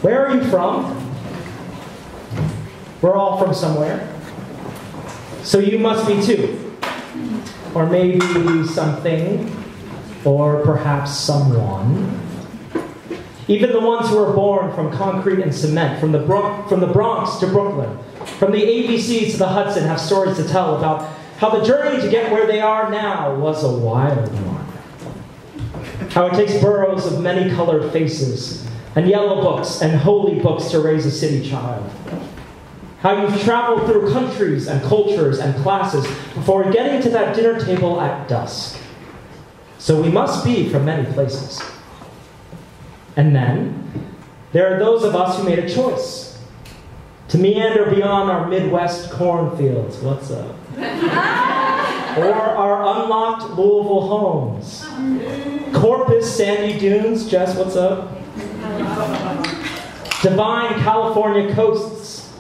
Where are you from? We're all from somewhere. So you must be too. Or maybe something, or perhaps someone. Even the ones who were born from concrete and cement, from the Bronx to Brooklyn, from the ABCs to the Hudson, have stories to tell about how the journey to get where they are now was a wild one. How it takes boroughs of many colored faces, and yellow books and holy books to raise a city child. How you've traveled through countries and cultures and classes before getting to that dinner table at dusk. So we must be from many places. And then, there are those of us who made a choice to meander beyond our Midwest cornfields, what's up? Or our unlocked Louisville homes. Corpus, sandy dunes, Jess, what's up? Divine California coasts,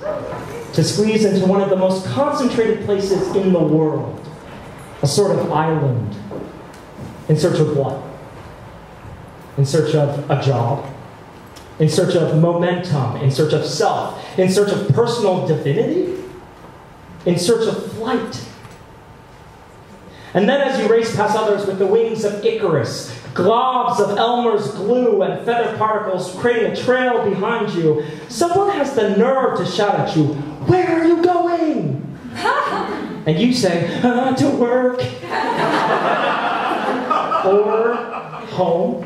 to squeeze into one of the most concentrated places in the world, a sort of island. In search of what? In search of a job, in search of momentum, in search of self, in search of personal divinity, in search of flight. And then as you race past others with the wings of Icarus, globs of Elmer's glue and feather particles creating a trail behind you, someone has the nerve to shout at you, "Where are you going?" And you say, "To work." Or home.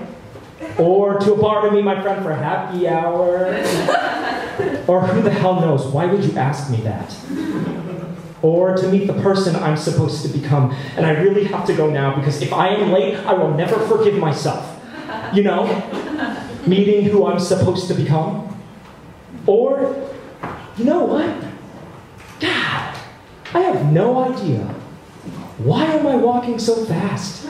Or to a bar to meet my friend for happy hour. Or who the hell knows, why would you ask me that? Or to meet the person I'm supposed to become. And I really have to go now because if I am late, I will never forgive myself. You know, meeting who I'm supposed to become. Or, you know what? God, I have no idea. Why am I walking so fast?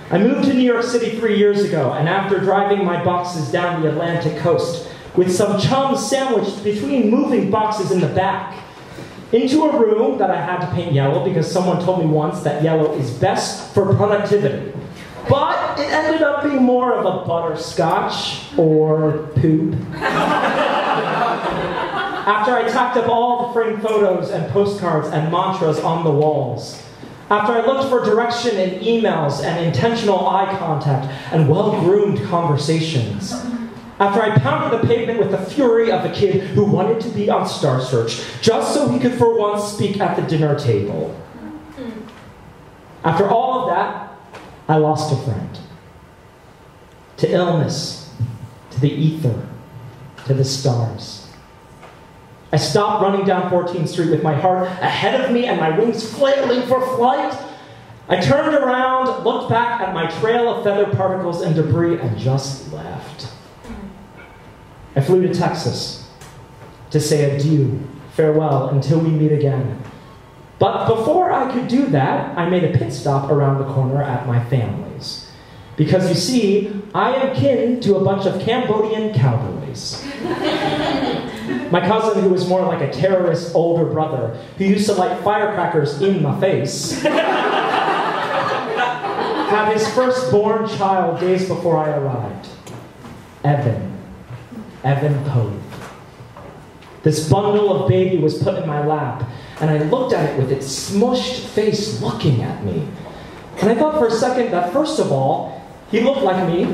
I moved to New York City 3 years ago, and after driving my boxes down the Atlantic coast, with some chums sandwiched between moving boxes in the back, into a room that I had to paint yellow because someone told me once that yellow is best for productivity. But it ended up being more of a butterscotch or poop. After I tacked up all the framed photos and postcards and mantras on the walls, after I looked for direction in emails and intentional eye contact and well-groomed conversations, after I pounded the pavement with the fury of a kid who wanted to be on Star Search just so he could for once speak at the dinner table. After all of that, I lost a friend. To illness, to the ether, to the stars. I stopped running down 14th Street with my heart ahead of me and my wings flailing for flight. I turned around, looked back at my trail of feather particles and debris, and just left. I flew to Texas to say adieu, farewell, until we meet again. But before I could do that, I made a pit stop around the corner at my family's. Because you see, I am kin to a bunch of Cambodian cowboys. My cousin, who was more like a terrorist older brother, who used to light firecrackers in my face, had his firstborn child days before I arrived. Evan Poe. This bundle of baby was put in my lap, and I looked at it with its smushed face looking at me. And I thought for a second that, first of all, he looked like me,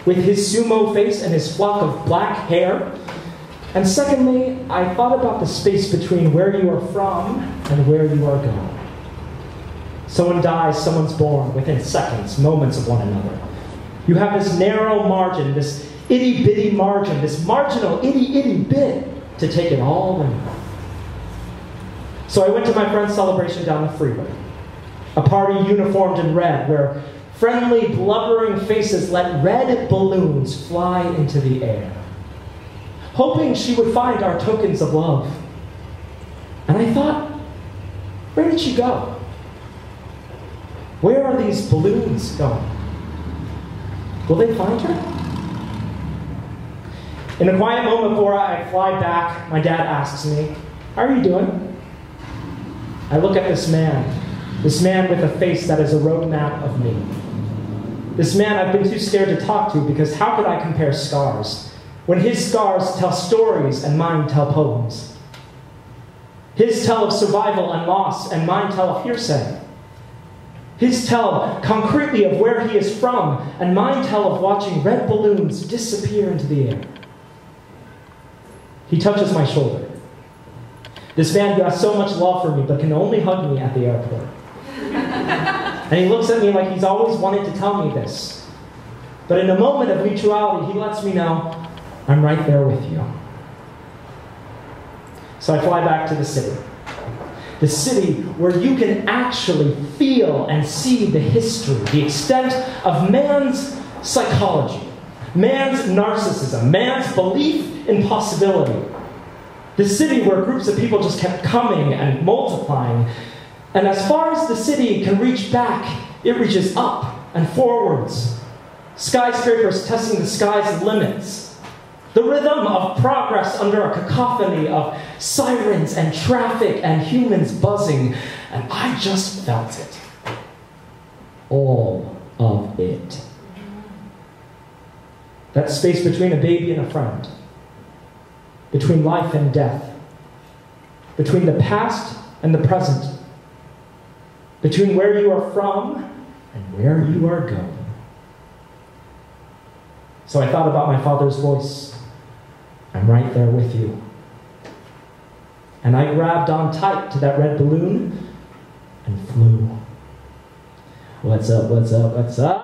with his sumo face and his flock of black hair. And secondly, I thought about the space between where you are from and where you are going. Someone dies, someone's born, within seconds, moments of one another. You have this narrow margin, this itty-bitty margin, this marginal itty-itty bit to take it all in. So I went to my friend's celebration down the freeway, a party uniformed in red, where friendly, blubbering faces let red balloons fly into the air, hoping she would find our tokens of love. And I thought, where did she go? Where are these balloons going? Will they find her? In a quiet moment before I fly back, my dad asks me, how are you doing? I look at this man with a face that is a roadmap of me. This man I've been too scared to talk to because how could I compare scars when his scars tell stories and mine tell poems. His tell of survival and loss, and mine tell of hearsay. His tell concretely of where he is from, and mine tell of watching red balloons disappear into the air. He touches my shoulder. This man who has so much love for me, but can only hug me at the airport. And he looks at me like he's always wanted to tell me this. But in a moment of mutuality, he lets me know, I'm right there with you. So I fly back to the city. The city where you can actually feel and see the history, the extent of man's psychology, man's narcissism, man's belief in possibility. The city where groups of people just kept coming and multiplying. And as far as the city can reach back, it reaches up and forwards. Skyscrapers testing the sky's limits. The rhythm of progress under a cacophony of sirens and traffic and humans buzzing. And I just felt it. All of it. That space between a baby and a friend. Between life and death. Between the past and the present. Between where you are from and where you are going. So I thought about my father's voice. I'm right there with you. And I grabbed on tight to that red balloon and flew. What's up, what's up, what's up?